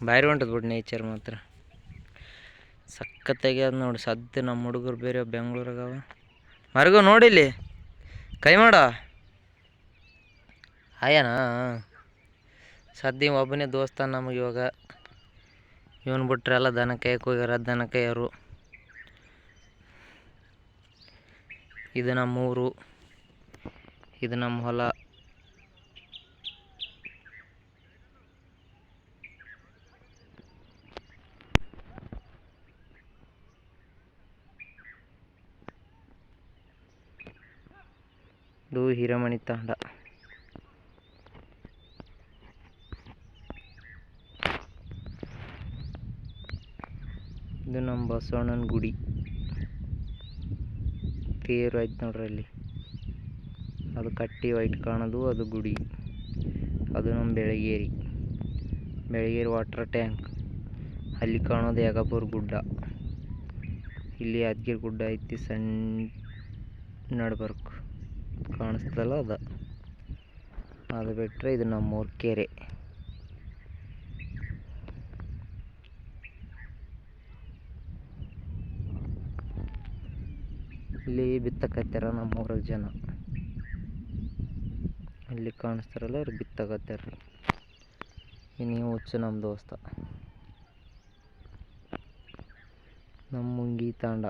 ಭಾರಿ ಹೊಂಟದ ಬಿಡು ನೇಚರ್ ಮಾತ್ರ ಸಖತ್ತಾಗಿ ಅದು ನೋಡಿ. ಸದ್ದು ನಮ್ಮ ಹುಡುಗರು ಬೇರೆ ಬೆಂಗ್ಳೂರಾಗವ. ಮರ್ಗು ನೋಡಿಲಿ ಕೈ ಮಾಡ ಆಯನಾ ಸದ್ಯ ಒಬ್ಬನೇ ದೋಸ್ತ ನಮಗೆ ಇವಾಗ. ಇವನು ಬಿಟ್ರೆ ಎಲ್ಲ ದನ ಕಾಯಕ್ಕೆ ಹೋಗ್ಯಾರ, ದನ ಕಾಯೋರು. ಇದು ನಮ್ಮ ಊರು, ಇದು ನಮ್ಮ ಹೊಲ. ಇದು ಹಿರೇಮಣಿ ತಾಂಡ. ಇದು ನಮ್ಮ ಬಸವಣ್ಣನ ಗುಡಿ. ತೇರು ಆಯ್ತು ನೋಡ್ರಿ ಅಲ್ಲಿ, ಅದು ಕಟ್ಟಿ ವೈಟ್ ಕಾಣೋದು ಅದು ಗುಡಿ. ಅದು ನಮ್ಮ ಬೆಳಗೇರಿ ವಾಟರ್ ಟ್ಯಾಂಕ್. ಅಲ್ಲಿ ಕಾಣೋದು ಯಾಗಪುರ ಗುಡ್ಡ. ಇಲ್ಲಿ ಯಾದಗಿರಿ ಗುಡ್ಡ ಐತಿ ಸಣ್ಣ ನಡ್ಬರ್ಕ್ ಕಾಣಿಸ್ತಲ್ಲ ಅದು ಬಿಟ್ಟರೆ ಇದು ನಮ್ಮೂರ ಕೆರೆ. ಇಲ್ಲಿ ಬಿತ್ತಕತ್ತಾರ ನಮ್ಮೂರಾಗ ಜನ. ಇಲ್ಲಿ ಕಾಣಿಸ್ತಾರಲ್ಲ ಅವ್ರು ಬಿತ್ತಕತ್ತಾರ ರೀ. ಇನ್ನು ಹುಚ್ಚು ನಮ್ಮ ದೋಸ್ತ, ನಮ್ಮ ಮುಂಗಿ ತಾಂಡ.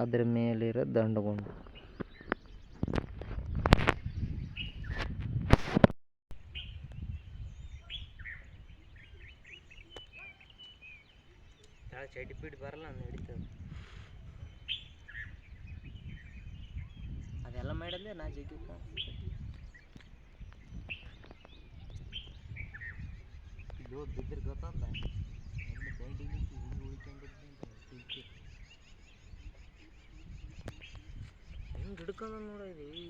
ಅದ್ರ ಮೇಲಿರೋ ದಂಡಗುಂಡು. ಚಡ್ಡಿ ಪಿಡಿ ಬರಲ್ಲ ನಡೀತದೆ. ಅದೆಲ್ಲ ಮಾಡಲ್ಲೇ ನಾ ಜಗ್ಗಿ ಇದು ಬಿದ್ದರೆ ಗೊತ್ತಲ್ಲ ಪೇಂಟಿಂಗ್ ಹಿಂಗೆ ಉಳ್ಕೊಂಡಿದ್ದು ಹೆಂಗೆ ಹಿಡ್ಕೊಂಡು ನೋಡಿದ್ವಿ.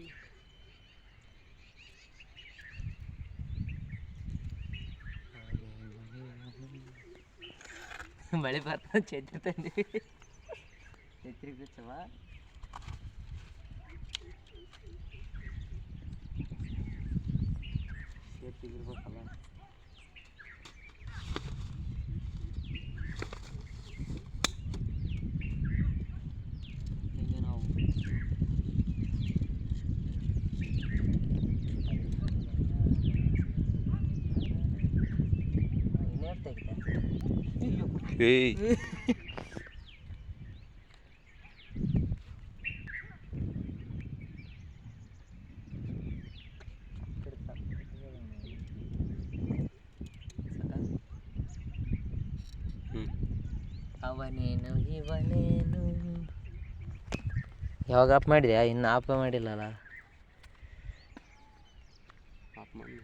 ಮಳೆ ಬರ್ತಾ ಛತ್ರಿ ತಂದಿ, ಛತ್ರಿ ಬಿಚ್ಚವ. ಸೇಫ್ಟಿಗಿರ್ಬೇಕಲ್ಲ. ಹಿಂಗೆ ನಾವು ಇನ್ನೇಟ್ ತೆಗಿತ ಅವನೇನು ಇವನೇನು. ಯಾವಾಗ ಆಫ್ ಮಾಡಿದ್ಯಾ? ಇನ್ನು ಆಫ್ ಮಾಡಿಲ್ಲಲ್ಲ. ಆಫ್ ಮಾಡಿ